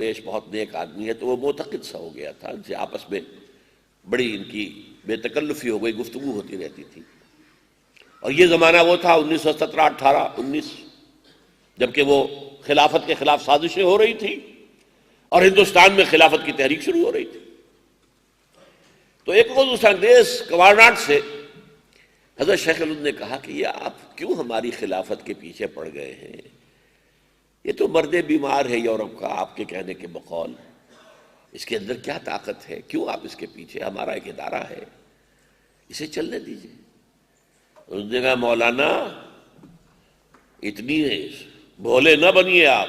پیش بہت نیک آدمی ہے، تو وہ معتقد سا ہو گیا تھا، ان سے آپس میں بڑی ان کی بے تکلفی ہو گئی، گفتگو ہوتی رہتی تھی۔ اور یہ زمانہ وہ تھا 1917، 18، 19، جبکہ وہ خلافت کے خلاف سازشیں ہو رہی تھی اور ہندوستان میں خلافت کی تحریک شروع ہو رہی تھی۔ تو ایک روز اس انگریز گورنر سے حضرت شیخ الہند نے کہا کہ یہ آپ کیوں ہماری خلافت کے پیچھے پڑ گئے ہیں؟ یہ تو مرد بیمار ہے یورپ کا، آپ کے کہنے کے بقول، اس کے اندر کیا طاقت ہے؟ کیوں آپ اس کے پیچھے؟ ہمارا ایک ادارہ ہے، اسے چلنے دیجیے۔ اس نے کہا مولانا اتنی بھولے نہ بنیے آپ،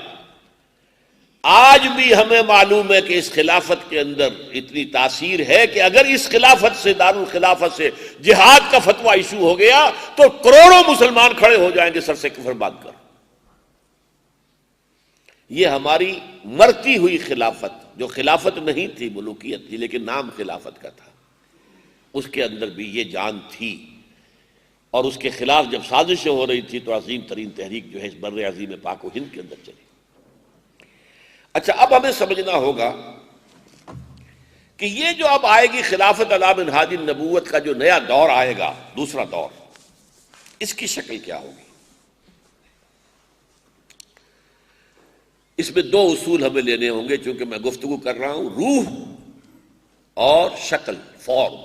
آج بھی ہمیں معلوم ہے کہ اس خلافت کے اندر اتنی تاثیر ہے کہ اگر اس خلافت سے، دارالخلافت سے جہاد کا فتویٰ ایشو ہو گیا تو کروڑوں مسلمان کھڑے ہو جائیں گے سر سے کفر باندھ کر۔ یہ ہماری مرتی ہوئی خلافت، جو خلافت نہیں تھی، ملوکیت تھی لیکن نام خلافت کا تھا، اس کے اندر بھی یہ جان تھی، اور اس کے خلاف جب سازشیں ہو رہی تھی تو عظیم ترین تحریک جو ہے اس بر عظیم پاک و ہند کے اندر چلی۔ اچھا، اب ہمیں سمجھنا ہوگا کہ یہ جو اب آئے گی خلافت علی منہاج النبوت کا جو نیا دور آئے گا، دوسرا دور، اس کی شکل کیا ہوگی؟ اس میں دو اصول ہمیں لینے ہوں گے، چونکہ میں گفتگو کر رہا ہوں روح اور شکل، form,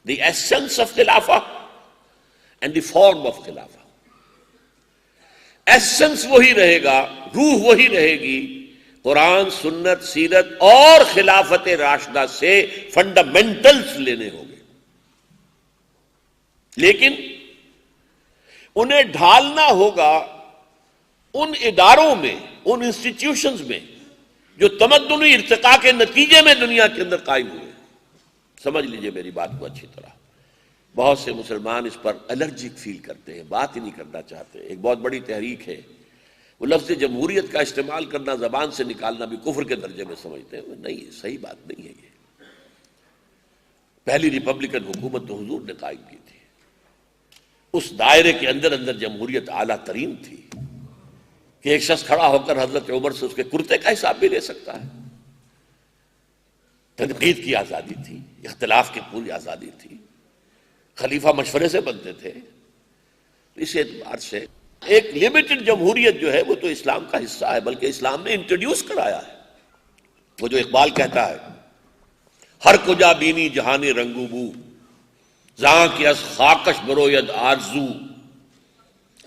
the essence of khilafah and the form of khilafah. Essence وہی رہے گا، روح وہی رہے گی، قرآن، سنت، سیرت اور خلافت راشدہ سے فنڈامنٹلز لینے ہوں گے، لیکن انہیں ڈھالنا ہوگا ان اداروں میں، ان انسٹیٹیوشنز میں جو تمدنی ارتقاء کے نتیجے میں دنیا کے اندر قائم ہوئے۔ سمجھ لیجئے میری بات کو اچھی طرح، بہت سے مسلمان اس پر الرجک فیل کرتے ہیں، بات ہی نہیں کرنا چاہتے۔ ایک بہت بڑی تحریک ہے، وہ لفظ جمہوریت کا استعمال کرنا، زبان سے نکالنا بھی کفر کے درجے میں سمجھتے ہیں۔ نہیں، صحیح بات نہیں ہے یہ۔ پہلی ریپبلکن حکومت تو حضور نے قائم کی تھی، اس دائرے کے اندر اندر جمہوریت اعلیٰ ترین تھی کہ ایک شخص کھڑا ہو کر حضرت عمر سے اس کے کرتے کا حساب بھی لے سکتا ہے۔ تنقید کی آزادی تھی، اختلاف کی پوری آزادی تھی، خلیفہ مشورے سے بنتے تھے۔ اس اعتبار سے ایک لمیٹڈ جمہوریت جو ہے وہ تو اسلام کا حصہ ہے، بلکہ اسلام نے انٹروڈیوس کرایا ہے۔ وہ جو اقبال کہتا ہے، ہر کجا بینی جہانی رنگو بو، زاں کی از خاکش بروید آرزو،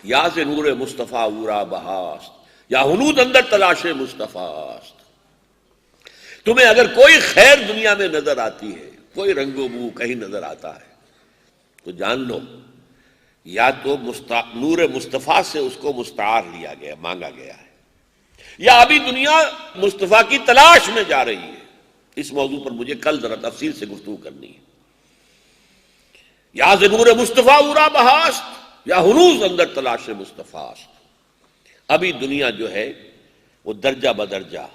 یا سے نور مصطفیٰ اورا بہاست، یا ہنود اندر تلاش مصطفیٰ است۔ تمہیں اگر کوئی خیر دنیا میں نظر آتی ہے، کوئی رنگ و بو کہیں نظر آتا ہے، تو جان لو یا تو نور مصطفیٰ سے اس کو مستعار لیا گیا، مانگا گیا ہے، یا ابھی دنیا مصطفیٰ کی تلاش میں جا رہی ہے۔ اس موضوع پر مجھے کل ذرا تفصیل سے گفتگو کرنی ہے۔ یا سے نور مصطفیٰ اورا بہاست، یا ہنوز اندر تلاش مصطفیٰ است۔ ابھی دنیا جو ہے وہ درجہ بدرجہ،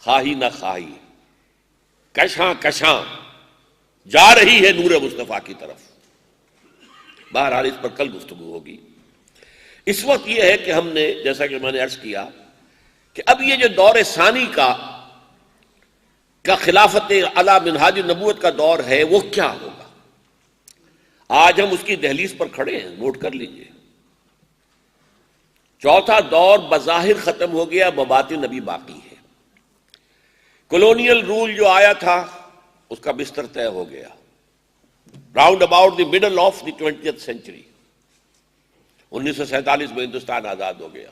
خواہی نہ خواہی، کشاں کشاں جا رہی ہے نور مصطفیٰ کی طرف۔ بہرحال اس پر کل گفتگو ہوگی۔ اس وقت یہ ہے کہ ہم نے، جیسا کہ میں نے عرض کیا، کہ اب یہ جو دور ثانی کا خلافت علی منہاج النبوت کا دور ہے وہ کیا ہوگا؟ آج ہم اس کی دہلیز پر کھڑے ہیں، نوٹ کر لیجئے۔ چوتھا دور بظاہر ختم ہو گیا، بباطن ابھی باقی ہے۔ کولونیل رول جو آیا تھا اس کا بستر طے ہو گیا، round about the middle of the 20th century. 1947 میں ہندوستان آزاد ہو گیا،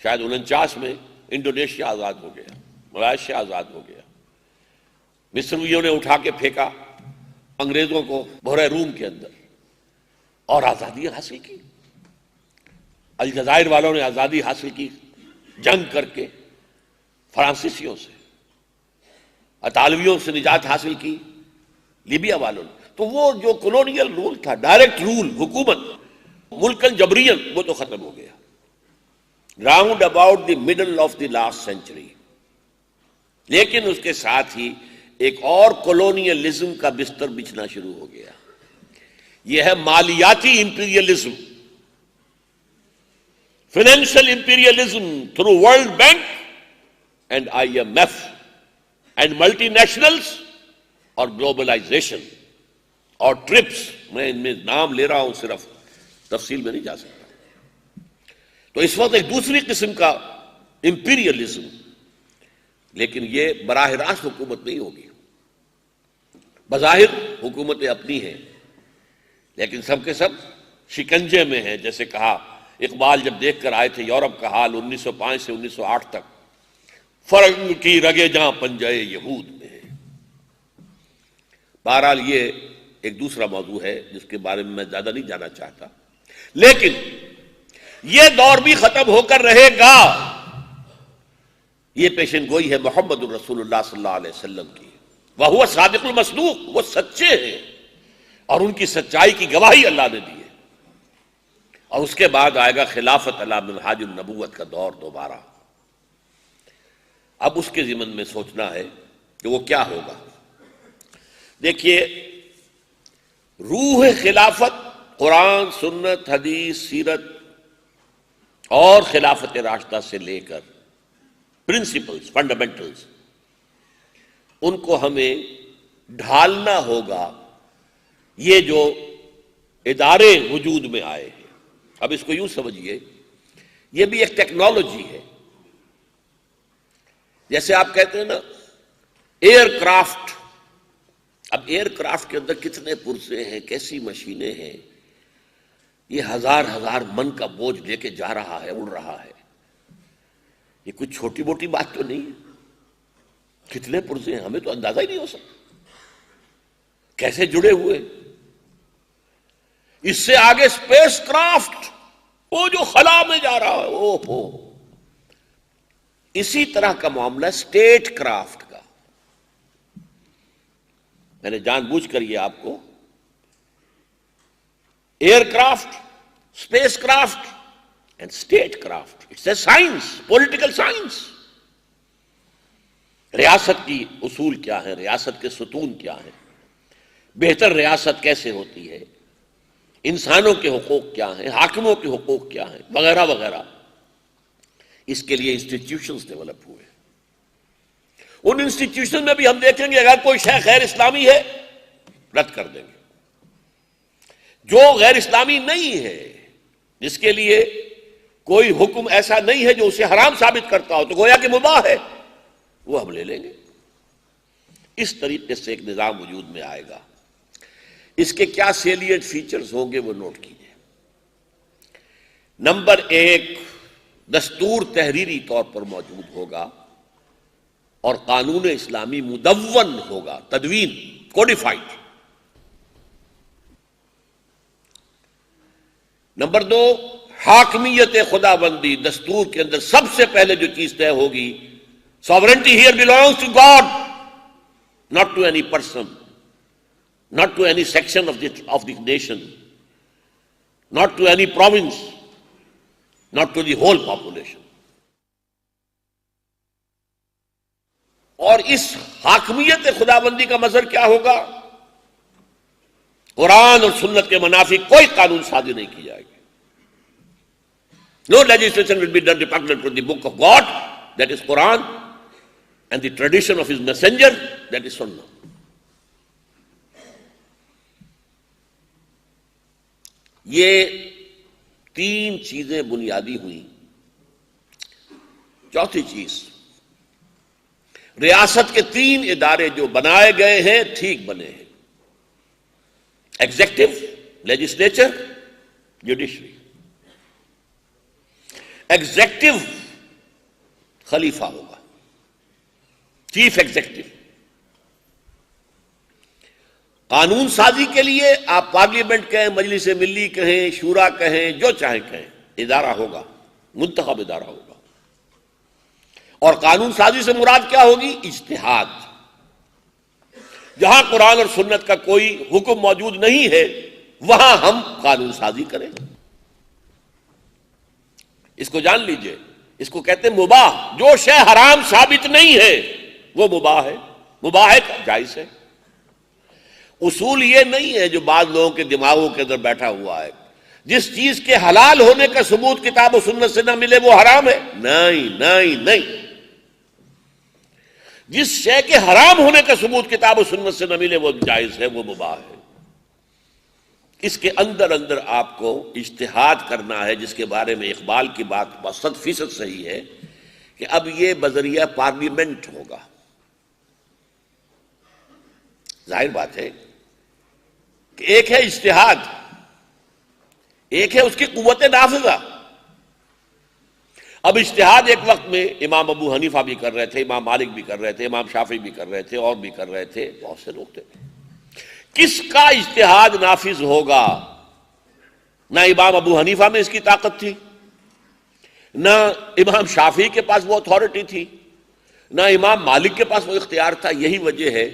شاید 49 میں انڈونیشیا آزاد ہو گیا، ملائیشیا آزاد ہو گیا۔ مصریوں نے اٹھا کے پھینکا انگریزوں کو بحر روم کے اندر، اور آزادی حاصل کی۔ الجزائر والوں نے آزادی حاصل کی جنگ کر کے فرانسیسیوں سے، اطالویوں سے نجات حاصل کی لیبیا والوں نے۔ تو وہ جو کولونیل رول تھا، ڈائریکٹ رول، حکومت ملکن جبرین، وہ تو ختم ہو گیا۔ Round about the middle of the last century. لیکن اس کے ساتھ ہی ایک اور کولونیلزم کا بستر بچھنا شروع ہو گیا، یہ ہے مالیاتی imperialism, financial imperialism through world bank and IMF and multi nationals اور گلوبلائزیشن اور ٹرپس، میں ان میں نام لے رہا ہوں، صرف تفصیل میں نہیں جا سکتا۔ تو اس وقت ایک دوسری قسم کا امپیریلزم، لیکن یہ براہ راست حکومت نہیں ہوگی۔ بظاہر حکومتیں اپنی ہیں، لیکن سب کے سب شکنجے میں ہیں۔ جیسے کہا اقبال جب دیکھ کر آئے تھے یورپ کا حال 1905 سے 1908 تک، فرنگ کی رگے جہاں پنجے یہود میں ہے۔ بہرحال یہ ایک دوسرا موضوع ہے جس کے بارے میں زیادہ نہیں جانا چاہتا، لیکن یہ دور بھی ختم ہو کر رہے گا۔ یہ پیشن گوئی ہے محمد الرسول اللہ صلی اللہ علیہ وسلم کی، وَهُوَ صادق المصدوق، وہ سچے ہیں اور ان کی سچائی کی گواہی اللہ نے دی ہے۔ اور اس کے بعد آئے گا خلافت علی منہاج النبوت کا دور دوبارہ۔ اب اس کے ضمن میں سوچنا ہے کہ وہ کیا ہوگا۔ دیکھیے، روح خلافت قرآن، سنت، حدیث، سیرت اور خلافت راشدہ سے لے کر پرنسپلز، فنڈامنٹلز، ان کو ہمیں ڈھالنا ہوگا یہ جو ادارے وجود میں آئے ہیں۔ اب اس کو یوں سمجھیے، یہ بھی ایک ٹیکنالوجی ہے۔ جیسے آپ کہتے ہیں نا ایئر کرافٹ، اب ایئر کرافٹ کے اندر کتنے پرزے ہیں، کیسی مشینیں ہیں، یہ ہزار ہزار من کا بوجھ لے کے جا رہا ہے، اڑ رہا ہے۔ یہ کچھ چھوٹی موٹی بات تو نہیں ہے۔ کتنے پرزے ہیں ہمیں تو اندازہ ہی نہیں ہو سکتا، کیسے جڑے ہوئے۔ اس سے آگے اسپیس کرافٹ، وہ جو خلا میں جا رہا ہے، او ہو۔ اسی طرح کا معاملہ اسٹیٹ کرافٹ کا۔ میں نے جان بوجھ کر یہ آپ کو aircraft, spacecraft and statecraft, it's a science, political science. ریاست کی اصول کیا ہے، ریاست کے ستون کیا ہیں، بہتر ریاست کیسے ہوتی ہے، انسانوں کے حقوق کیا ہیں، حاکموں کے حقوق کیا ہیں، وغیرہ وغیرہ۔ اس کے لیے انسٹیٹیوشنز ڈیولپ ہوئے۔ ان انسٹیٹیوشن میں بھی ہم دیکھیں گے اگر کوئی شے غیر اسلامی ہے رد کر دیں گے، جو غیر اسلامی نہیں ہے، جس کے لیے کوئی حکم ایسا نہیں ہے جو اسے حرام ثابت کرتا ہو، تو گویا کہ مباح ہے، وہ ہم لے لیں گے۔ اس طریقے سے ایک نظام وجود میں آئے گا۔ اس کے کیا سیلیئنٹ فیچرز ہوں گے وہ نوٹ کیجئے۔ نمبر 1، دستور تحریری طور پر موجود ہوگا اور قانون اسلامی مدون ہوگا، تدوین، کوڈیفائڈ۔ نمبر 2، حاکمیت خدا بندی، دستور کے اندر سب سے پہلے جو چیز طے ہوگی، sovereignty here belongs to God, not to any person, not to any section of the nation, not to any province, not to the whole population. اور اس حاکمیت خدا بندی کا مظہر کیا ہوگا؟ قرآن اور سنت کے منافی کوئی قانون سازی نہیں کی جائے گی۔ No legislation will be done repugnant to the book of God, that is Quran, and the tradition of his messenger, that is Sunnah. یہ 3 چیزیں بنیادی ہوئیں۔ چوتھی چیز، ریاست کے 3 ادارے جو بنائے گئے ہیں ٹھیک بنے ہیں، ایگزیکٹو، لیجسلیچر، جوڈیشری۔ ایگزیکٹو خلیفہ ہوگا، چیف ایگزیکٹو۔ قانون سازی کے لیے آپ پارلیمنٹ کہیں، مجلس ملی کہیں، شورا کہیں، جو چاہیں کہیں، ادارہ ہوگا، منتخب ادارہ ہوگا۔ اور قانون سازی سے مراد کیا ہوگی؟ اجتہاد۔ جہاں قرآن اور سنت کا کوئی حکم موجود نہیں ہے وہاں ہم قانون سازی کریں۔ اس کو جان لیجئے، اس کو کہتے ہیں مباح۔ جو شے حرام ثابت نہیں ہے وہ مباح ہے، مباح ہے، جائز ہے۔ اصول یہ نہیں ہے جو بعض لوگوں کے دماغوں کے اندر بیٹھا ہوا ہے، جس چیز کے حلال ہونے کا ثبوت کتاب و سنت سے نہ ملے وہ حرام ہے۔ نہیں نہیں نہیں، جس شے کے حرام ہونے کا ثبوت کتاب و سنت سے نہ ملے وہ جائز ہے، وہ مباح ہے۔ اس کے اندر اندر آپ کو اجتہاد کرنا ہے، جس کے بارے میں اقبال کی بات 100% صحیح ہے کہ اب یہ بذریعہ پارلیمنٹ ہوگا۔ ظاہر بات ہے کہ ایک ہے اجتہاد، ایک ہے اس کی قوت نافذہ۔ اب اجتہاد ایک وقت میں امام ابو حنیفہ بھی کر رہے تھے، امام مالک بھی کر رہے تھے، امام شافعی بھی کر رہے تھے، اور بھی کر رہے تھے، بہت سے لوگ تھے۔ کس کا اجتہاد نافذ ہوگا؟ نہ امام ابو حنیفہ میں اس کی طاقت تھی، نہ امام شافعی کے پاس وہ اتھارٹی تھی، نہ امام مالک کے پاس وہ اختیار تھا۔ یہی وجہ ہے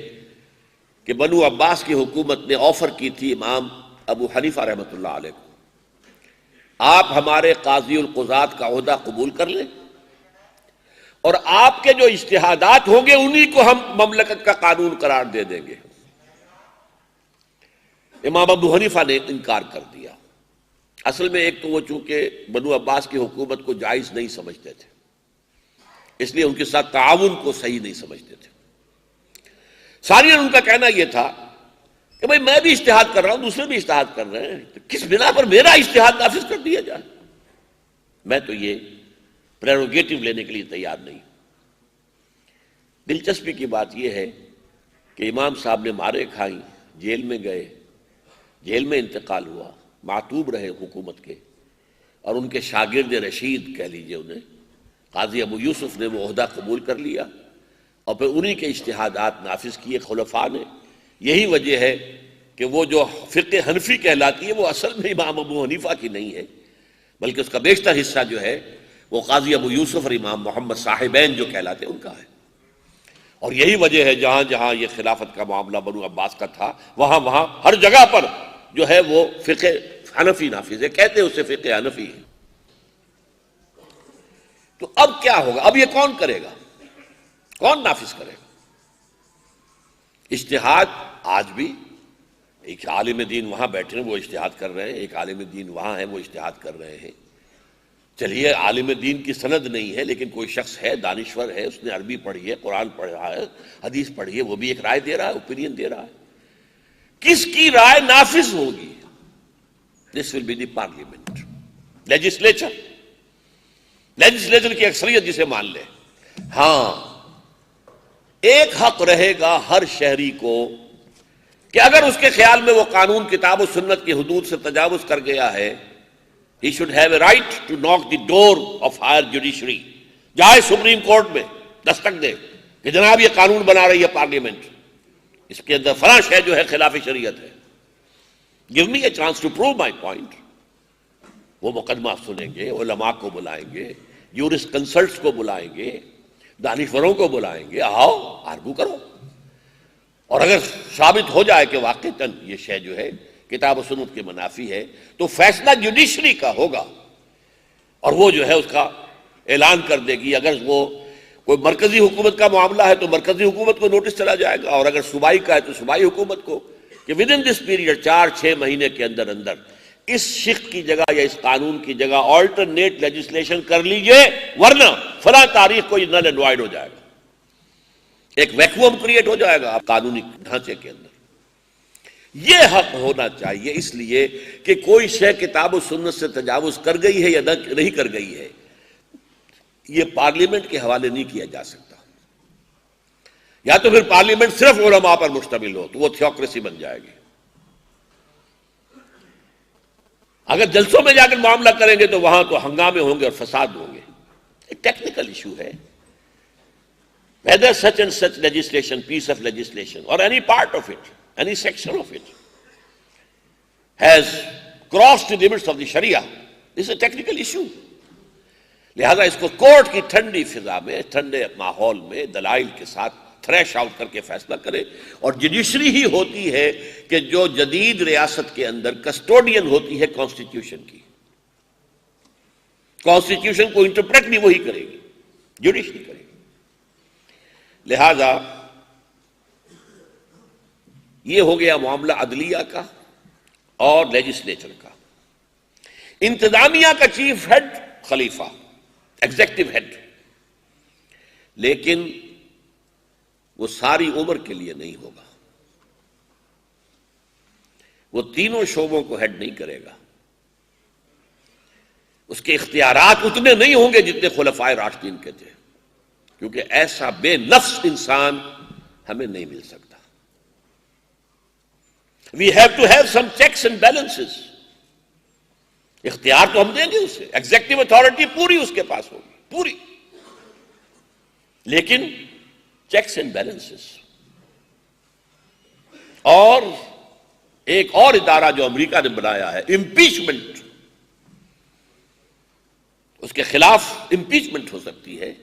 کہ بنو عباس کی حکومت نے آفر کی تھی امام ابو حنیفہ رحمۃ اللہ علیہ کو، آپ ہمارے قاضی القضات کا عہدہ قبول کر لیں اور آپ کے جو اجتہادات ہوں گے انہی کو ہم مملکت کا قانون قرار دے دیں گے۔ امام ابو حنیفہ نے انکار کر دیا۔ اصل میں ایک تو وہ چونکہ بنو عباس کی حکومت کو جائز نہیں سمجھتے تھے، اس لیے ان کے ساتھ تعاون کو صحیح نہیں سمجھتے تھے۔ ثانیاً ان کا کہنا یہ تھا کہ بھئی میں بھی اجتہاد کر رہا ہوں، دوسرے بھی اجتہاد کر رہے ہیں، تو کس بنا پر میرا اجتہاد نافذ کر دیا جائے؟ میں تو یہ پریروگیٹو لینے کے لیے تیار نہیں۔ دلچسپی کی بات یہ ہے کہ امام صاحب نے مارے کھائیں، جیل میں گئے، جیل میں انتقال ہوا، معتوب رہے حکومت کے، اور ان کے شاگرد رشید کہہ لیجئے انہیں، قاضی ابو یوسف نے وہ عہدہ قبول کر لیا اور پھر انہی کے اجتہادات نافذ کیے خلفاء نے۔ یہی وجہ ہے کہ وہ جو فقہ حنفی کہلاتی ہے وہ اصل میں امام ابو حنیفہ کی نہیں ہے، بلکہ اس کا بیشتر حصہ جو ہے وہ قاضی ابو یوسف اور امام محمد صاحبین جو کہلاتے ہیں ان کا ہے۔ اور یہی وجہ ہے جہاں جہاں یہ خلافت کا معاملہ بنو عباس کا تھا وہاں وہاں ہر جگہ پر جو ہے وہ فقہ حنفی نافذ ہے، کہتے ہیں اسے فقہ حنفی ہے۔ تو اب کیا ہوگا؟ اب یہ کون کرے گا؟ کون نافذ کرے گا؟ اجتہاد آج بھی ایک عالم دین وہاں بیٹھے ہیں وہ اجتہاد کر رہے ہیں، ایک عالم دین وہاں ہے وہ اجتہاد کر رہے ہیں۔ چلیے عالم دین کی سند نہیں ہے لیکن کوئی شخص ہے، دانشور ہے، اس نے عربی پڑھی ہے، قرآن پڑھا ہے، حدیث پڑھی ہے، وہ بھی ایک رائے دے رہا ہے، اوپینین دے رہا ہے۔ کس کی رائے نافذ ہوگی؟ This will be the parliament, legislature, legislature کی اکثریت جسے مان لے۔ ہاں ایک حق رہے گا ہر شہری کو کہ اگر اس کے خیال میں وہ قانون کتاب و سنت کی حدود سے تجاوز کر گیا ہے، he should have a right to knock the door of higher judiciary، جائے سپریم کورٹ میں دستک دے کہ جناب یہ قانون بنا رہی ہے پارلیمنٹ، اس کے اندر فلاں شے جو ہے خلاف شریعت ہے، give me a chance to prove my point۔ وہ مقدمہ سنیں گے، علماء کو بلائیں گے، جورسٹ کنسلٹس کو بلائیں گے، دانشوروں کو بلائیں گے، آؤ آرگو کرو، اور اگر ثابت ہو جائے کہ واقعتاً یہ شے جو ہے کتاب و سنت کے منافی ہے تو فیصلہ جوڈیشری کا ہوگا، اور وہ جو ہے اس کا اعلان کر دے گی۔ اگر وہ کوئی مرکزی حکومت کا معاملہ ہے تو مرکزی حکومت کو نوٹس چلا جائے گا، اور اگر صوبائی کا ہے تو صوبائی حکومت کو، کہ ود ان دس پیریڈ 4-6 مہینے کے اندر اندر اس شق کی جگہ یا اس قانون کی جگہ آلٹرنیٹ لیجسلیشن کر لیجئے، ورنہ فلاں تاریخ کو یہ نل اینڈ وائڈ ہو جائے گا، ایک ویکوم کریٹ ہو جائے گا قانونی ڈھانچے کے اندر۔ یہ حق ہونا چاہیے، اس لیے کہ کوئی شے کتاب و سنت سے تجاوز کر گئی ہے یا نہیں کر گئی ہے، یہ پارلیمنٹ کے حوالے نہیں کیا جا سکتا۔ یا تو پھر پارلیمنٹ صرف علماء پر مشتمل ہو تو وہ تھیوکریسی بن جائے گی۔ اگر جلسوں میں جا کر معاملہ کریں گے تو وہاں تو ہنگامے ہوں گے اور فساد ہوں گے۔ ایک ٹیکنیکل ایشو ہے، whether such and such legislation, piece of legislation, or any part of it, any section of it has crossed the limits of the Sharia. This is a technical issue. لہذا اس کو court کی ٹھنڈی فضا میں، ٹھنڈے ماحول میں دلائل کے ساتھ تھریش آؤٹ کر کے فیصلہ کرے، اور جوڈیشری ہی ہوتی ہے کہ جو جدید ریاست کے اندر کسٹوڈین ہوتی ہے کانسٹیٹیوشن کی، کانسٹیٹیوشن کو انٹرپریٹ بھی وہی کرے گی، جوڈیشری کرے گی۔ لہذا یہ ہو گیا معاملہ عدلیہ کا اور لیجسلیچر کا۔ انتظامیہ کا چیف ہیڈ خلیفہ، ایگزیکٹو ہیڈ، لیکن وہ ساری عمر کے لیے نہیں ہوگا، وہ تینوں شعبوں کو ہیڈ نہیں کرے گا، اس کے اختیارات اتنے نہیں ہوں گے جتنے خلفائے راشدین کے تھے، کیونکہ ایسا بے نفس انسان ہمیں نہیں مل سکتا۔ We have to have some checks and balances. اختیار تو ہم دیں گے اسے، ایگزیکٹو اتھارٹی پوری اس کے پاس ہوگی، پوری، لیکن چیکس اینڈ بیلنسز۔ اور ایک اور ادارہ جو امریکہ نے بنایا ہے، امپیچمنٹ، اس کے خلاف امپیچمنٹ ہو سکتی ہے،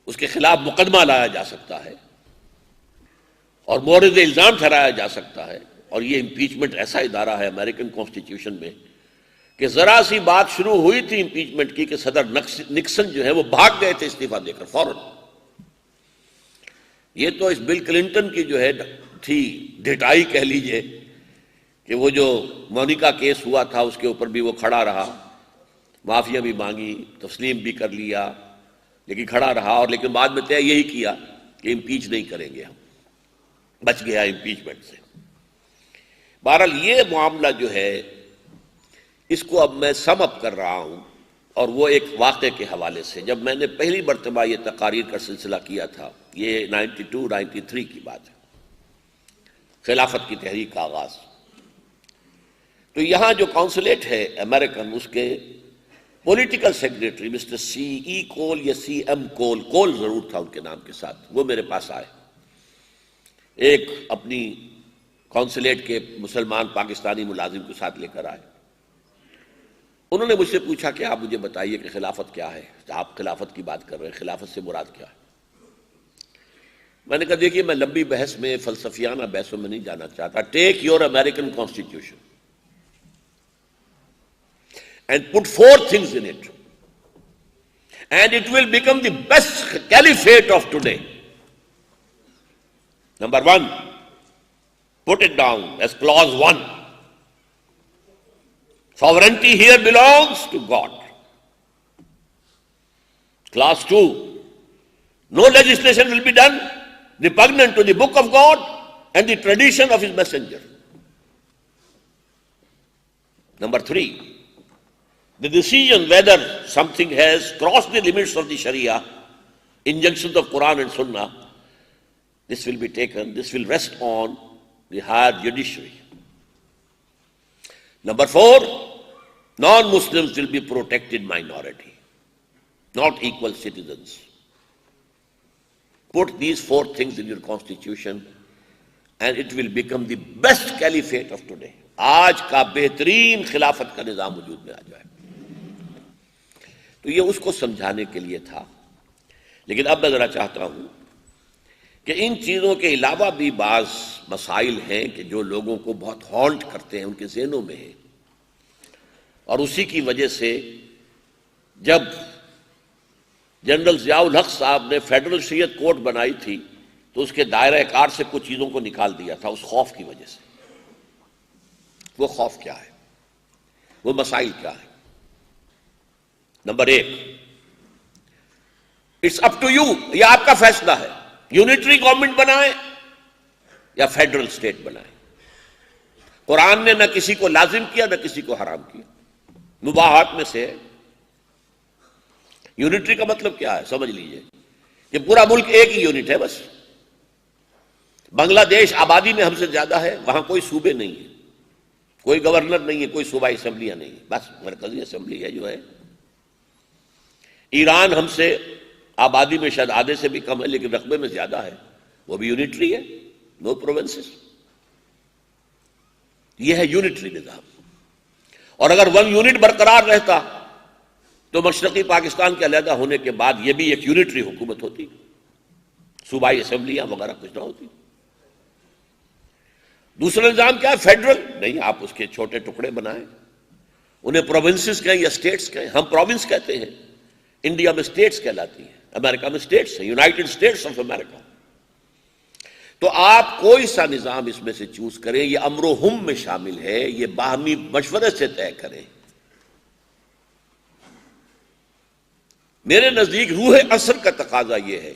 اس کے خلاف مقدمہ لایا جا سکتا ہے اور مورد الزام ٹھہرایا جا سکتا ہے۔ اور یہ امپیچمنٹ ایسا ادارہ ہے امریکن کانسٹیٹیوشن میں کہ ذرا سی بات شروع ہوئی تھی امپیچمنٹ کی کہ صدر نکسن جو ہے وہ بھاگ گئے تھے استعفیٰ دے کر فوراً۔ یہ تو اس بل کلنٹن کی جو ہے تھی ڈھٹائی کہہ لیجئے، کہ وہ جو مونیکا کیس ہوا تھا اس کے اوپر بھی وہ کھڑا رہا، معافیاں بھی مانگی، تسلیم بھی کر لیا، لیکن کھڑا رہا، اور لیکن بعد میں طے یہی کیا کہ امپیچ نہیں کریں گے ہم، بچ گیا امپیچمنٹ سے۔ بہرحال یہ معاملہ جو ہے اس کو اب میں سم اپ کر رہا ہوں، اور وہ ایک واقعے کے حوالے سے۔ جب میں نے پہلی مرتبہ یہ تقاریر کا سلسلہ کیا تھا، یہ 92-93 کی بات ہے، خلافت کی تحریک کا آغاز، تو یہاں جو کونسلیٹ ہے امریکن، اس کے پولیٹیکل سیکریٹری مسٹر سی ای کول یا سی ایم کول، کول ضرور تھا ان کے نام کے ساتھ، وہ میرے پاس آئے، ایک اپنی کونسلیٹ کے مسلمان پاکستانی ملازم کے ساتھ لے کر آئے۔ انہوں نے مجھ سے پوچھا کہ آپ مجھے بتائیے کہ خلافت کیا ہے، آپ خلافت کی بات کر رہے ہیں، خلافت سے مراد کیا ہے؟ میں نے کہا دیکھیے میں لمبی بحث میں، فلسفیانہ بحثوں میں نہیں جانا چاہتا۔ Take your American constitution and put 4 things in it, and it will become the best caliphate of today. Number 1, put it down as clause 1. Sovereignty here belongs to God. Clause 2, no legislation will be done repugnant to the book of God and the tradition of his messenger. Number 3, the decision whether something has crossed the limits of the Sharia, injunctions of Quran and Sunnah, this will be taken, this will rest on the higher judiciary. Number 4, non-Muslims will be protected minority, not equal citizens. Put these 4 things in your constitution and it will become the best caliphate of today. آج کا بہترین خلافت کا نظام وجود میں آ جائے۔ تو یہ اس کو سمجھانے کے لیے تھا، لیکن اب میں ذرا چاہتا ہوں کہ ان چیزوں کے علاوہ بھی بعض مسائل ہیں کہ جو لوگوں کو بہت ہانٹ کرتے ہیں، ان کے ذہنوں میں ہیں، اور اسی کی وجہ سے جب جنرل ضیاء الحق صاحب نے فیڈرل شریعت کورٹ بنائی تھی تو اس کے دائرہ کار سے کچھ چیزوں کو نکال دیا تھا، اس خوف کی وجہ سے۔ وہ خوف کیا ہے، وہ مسائل کیا ہے؟ Number 1، it's up to you, یہ آپ کا فیصلہ ہے، یونٹری گورنمنٹ بنائیں یا فیڈرل اسٹیٹ بنائیں۔ قرآن نے نہ کسی کو لازم کیا نہ کسی کو حرام کیا، مباحات میں سے ہے۔ یونٹری کا مطلب کیا ہے سمجھ لیجئے کہ پورا ملک ایک ہی یونٹ ہے بس۔ بنگلہ دیش آبادی میں ہم سے زیادہ ہے، وہاں کوئی صوبے نہیں ہے، کوئی گورنر نہیں ہے، کوئی صوبائی اسمبلیاں نہیں ہے، بس مرکزی اسمبلی ہے جو ہے۔ ایران ہم سے آبادی میں شاید آدھے سے بھی کم ہے لیکن رقبے میں زیادہ ہے، وہ بھی یونٹری ہے، نو پروونسز۔ یہ ہے یونٹری نظام۔ اور اگر 1 یونٹ برقرار رہتا تو مشرقی پاکستان کے علیحدہ ہونے کے بعد یہ بھی ایک یونٹری حکومت ہوتی، صوبائی اسمبلیاں وغیرہ کچھ نہ ہوتی۔ دوسرا نظام کیا ہے؟ فیڈرل نہیں، آپ اس کے چھوٹے ٹکڑے بنائیں، انہیں پروونسز کہیں یا اسٹیٹس کہیں، ہم پروونس کہتے ہیں، انڈیا میں اسٹیٹس کہلاتی ہیں، امریکہ میں اسٹیٹس ہیں، یونائٹڈ اسٹیٹس آف امریکہ۔ تو آپ کوئی سا نظام اس میں سے چوز کریں، یہ امر و ہم میں شامل ہے، یہ باہمی مشورے سے طے کریں۔ میرے نزدیک روح عصر کا تقاضا یہ ہے